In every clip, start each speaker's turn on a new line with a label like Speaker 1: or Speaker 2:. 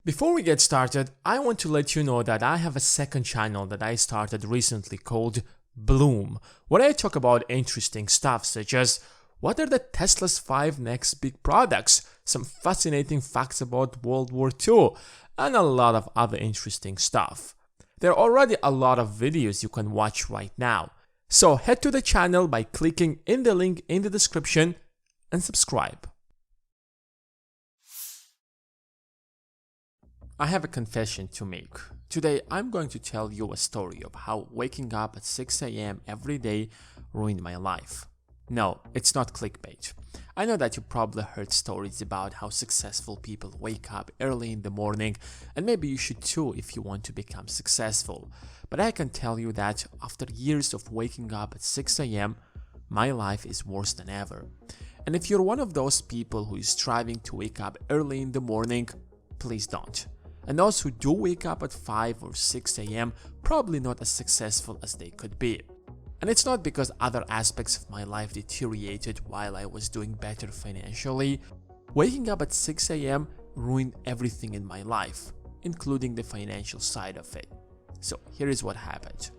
Speaker 1: Before we get started, I want to let you know that I have a second channel that I started recently called Bloom, where I talk about interesting stuff such as what are the Tesla's 5 next big products, some fascinating facts about World War II, and a lot of other interesting stuff. There are already a lot of videos you can watch right now, so head to the channel by clicking in the link in the description and subscribe. I have a confession to make. Today I'm going to tell you a story of how waking up at 6 a.m. every day ruined my life. No, it's not clickbait. I know that you probably heard stories about how successful people wake up early in the morning, and maybe you should too if you want to become successful. But I can tell you that after years of waking up at 6 a.m., my life is worse than ever. And if you're one of those people who is striving to wake up early in the morning, please don't. And those who do wake up at 5 or 6 a.m. probably not as successful as they could be. And it's not because other aspects of my life deteriorated while I was doing better financially. Waking up at 6 a.m. ruined everything in my life, including the financial side of it. So here is what happened.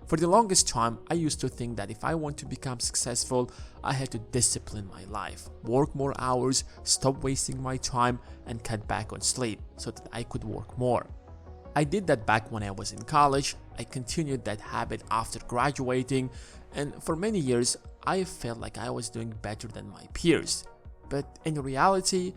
Speaker 1: For the longest time, I used to think that if I want to become successful, I had to discipline my life, work more hours, stop wasting my time, and cut back on sleep so that I could work more. I did that back when I was in college. I continued that habit after graduating, and for many years, I felt like I was doing better than my peers. But in reality,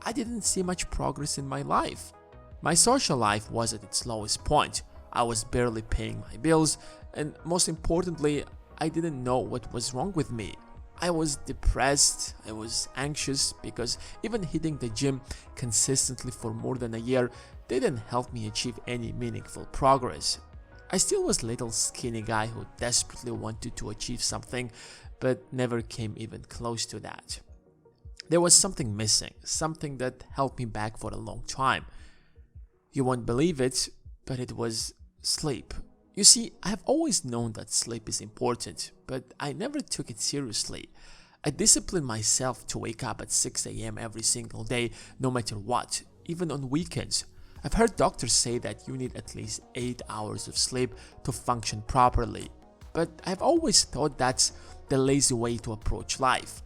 Speaker 1: I didn't see much progress in my life. My social life was at its lowest point. I was barely paying my bills, and most importantly, I didn't know what was wrong with me. I was depressed, I was anxious, because even hitting the gym consistently for more than a year didn't help me achieve any meaningful progress. I still was a little skinny guy who desperately wanted to achieve something, but never came even close to that. There was something missing, something that held me back for a long time. You won't believe it, but it was sleep. You see, I have always known that sleep is important, but I never took it seriously. I disciplined myself to wake up at 6 a.m. every single day, no matter what, even on weekends. I've heard doctors say that you need at least 8 hours of sleep to function properly, but I've always thought that's the lazy way to approach life.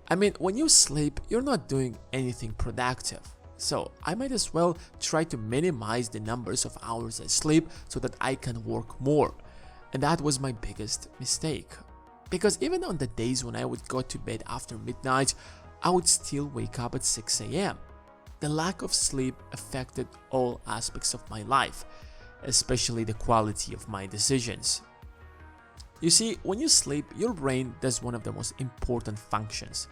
Speaker 1: I mean, when you sleep, you're not doing anything productive. So I might as well try to minimize the numbers of hours I sleep so that I can work more. And that was my biggest mistake. Because even on the days when I would go to bed after midnight, I would still wake up at 6 a.m. The lack of sleep affected all aspects of my life, especially the quality of my decisions. You see, when you sleep, your brain does one of the most important functions.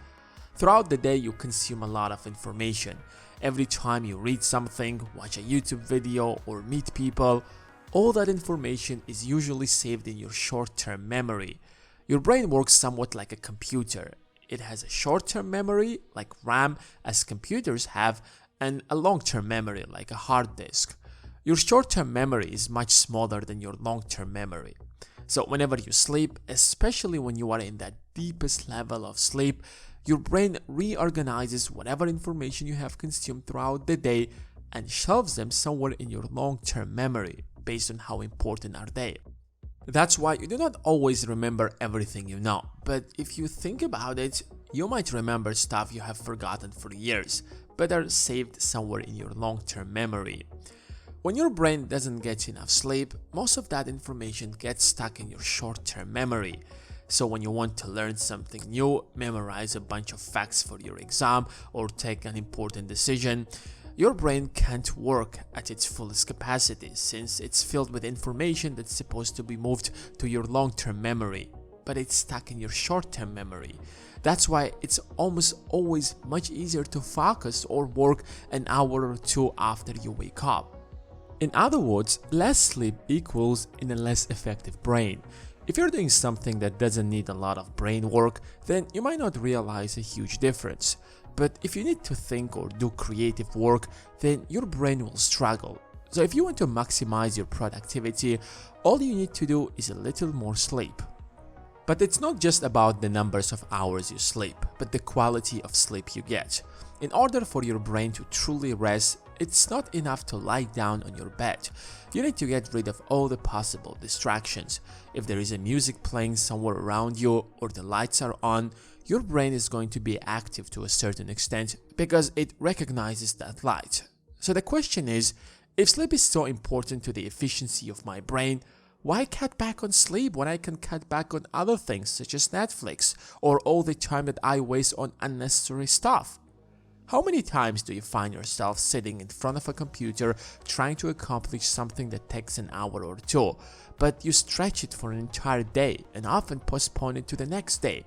Speaker 1: Throughout the day, you consume a lot of information. Every time you read something, watch a YouTube video, or meet people, all that information is usually saved in your short-term memory. Your brain works somewhat like a computer. It has a short-term memory, like RAM, as computers have, and a long-term memory, like a hard disk. Your short-term memory is much smaller than your long-term memory. So whenever you sleep, especially when you are in that deepest level of sleep, your brain reorganizes whatever information you have consumed throughout the day and shelves them somewhere in your long-term memory based on how important are they. That's why you do not always remember everything you know, but if you think about it, you might remember stuff you have forgotten for years, but are saved somewhere in your long-term memory. When your brain doesn't get enough sleep, most of that information gets stuck in your short-term memory. So when you want to learn something new, memorize a bunch of facts for your exam, or take an important decision, your brain can't work at its fullest capacity since it's filled with information that's supposed to be moved to your long-term memory, but it's stuck in your short-term memory. That's why it's almost always much easier to focus or work an hour or two after you wake up. In other words, less sleep equals in a less effective brain. If you're doing something that doesn't need a lot of brain work, then you might not realize a huge difference. But if you need to think or do creative work, then your brain will struggle. So if you want to maximize your productivity, all you need to do is a little more sleep. But it's not just about the numbers of hours you sleep, but the quality of sleep you get. In order for your brain to truly rest, it's not enough to lie down on your bed. You need to get rid of all the possible distractions. If there is a music playing somewhere around you or the lights are on, your brain is going to be active to a certain extent because it recognizes that light. So the question is, if sleep is so important to the efficiency of my brain, why cut back on sleep when I can cut back on other things such as Netflix or all the time that I waste on unnecessary stuff? How many times do you find yourself sitting in front of a computer trying to accomplish something that takes an hour or two, but you stretch it for an entire day and often postpone it to the next day?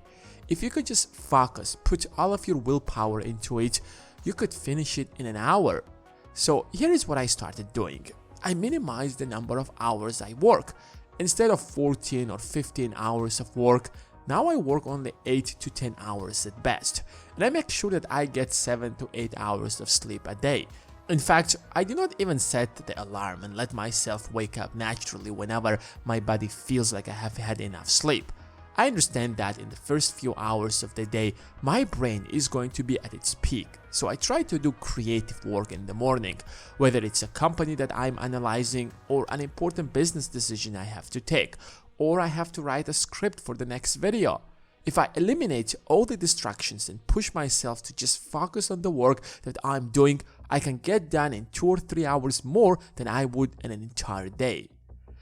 Speaker 1: If you could just focus, put all of your willpower into it, you could finish it in an hour. So here is what I started doing. I minimized the number of hours I work. Instead of 14 or 15 hours of work, now I work only 8 to 10 hours at best, and I make sure that I get 7 to 8 hours of sleep a day. In fact, I do not even set the alarm and let myself wake up naturally whenever my body feels like I have had enough sleep. I understand that in the first few hours of the day, my brain is going to be at its peak, so I try to do creative work in the morning, whether it's a company that I'm analyzing or an important business decision I have to take, or I have to write a script for the next video. If I eliminate all the distractions and push myself to just focus on the work that I'm doing, I can get done in 2 or 3 hours more than I would in an entire day.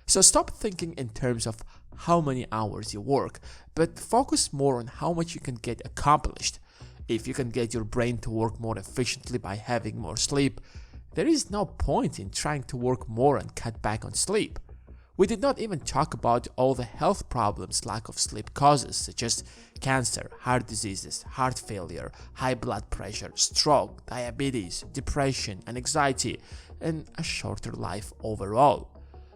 Speaker 1: So stop thinking in terms of how many hours you work, but focus more on how much you can get accomplished. If you can get your brain to work more efficiently by having more sleep, there is no point in trying to work more and cut back on sleep. We did not even talk about all the health problems lack of sleep causes, such as cancer, heart diseases, heart failure, high blood pressure, stroke, diabetes, depression, and anxiety, and a shorter life overall.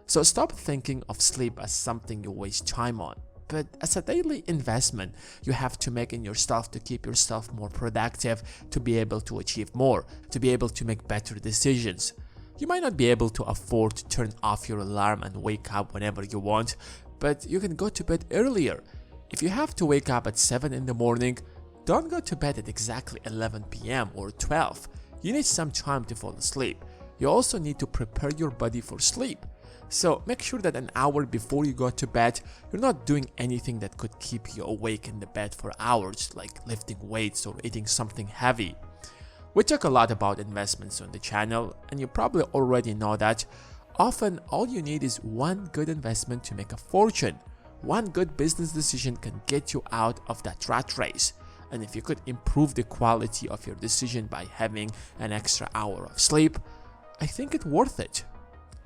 Speaker 1: So stop thinking of sleep as something you waste time on, but as a daily investment you have to make in yourself to keep yourself more productive, to be able to achieve more, to be able to make better decisions. You might not be able to afford to turn off your alarm and wake up whenever you want, but you can go to bed earlier. If you have to wake up at 7 in the morning, don't go to bed at exactly 11 p.m. or 12. You need some time to fall asleep. You also need to prepare your body for sleep. So make sure that an hour before you go to bed, you're not doing anything that could keep you awake in the bed for hours, like lifting weights or eating something heavy. We talk a lot about investments on the channel, and you probably already know that often all you need is one good investment to make a fortune. One good business decision can get you out of that rat race. And if you could improve the quality of your decision by having an extra hour of sleep, I think it's worth it.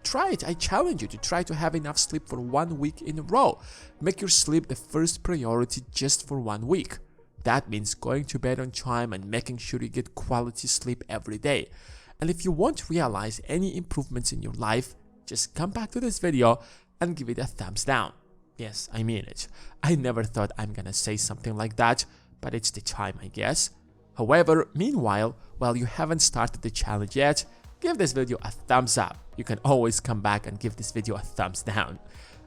Speaker 1: Try it. I challenge you to try to have enough sleep for 1 week in a row. Make your sleep the first priority just for 1 week. That means going to bed on time and making sure you get quality sleep every day. And if you want to realize any improvements in your life, just come back to this video and give it a thumbs down. Yes, I mean it. I never thought I'm gonna say something like that, but it's the time, I guess. However, meanwhile, while you haven't started the challenge yet, give this video a thumbs up. You can always come back and give this video a thumbs down.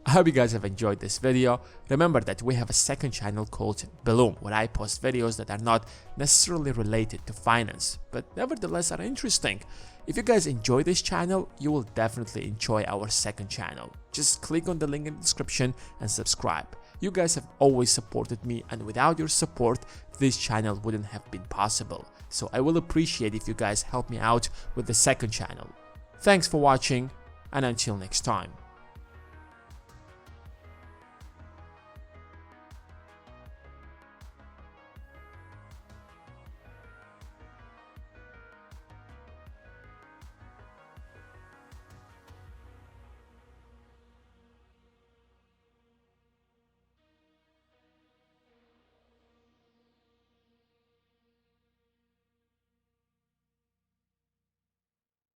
Speaker 1: I hope you guys have enjoyed this video. Remember that we have a second channel called Bloom, where I post videos that are not necessarily related to finance, but nevertheless are interesting. If you guys enjoy this channel, you will definitely enjoy our second channel. Just click on the link in the description and subscribe. You guys have always supported me, and without your support, this channel wouldn't have been possible. So I will appreciate if you guys help me out with the second channel. Thanks for watching, and until next time.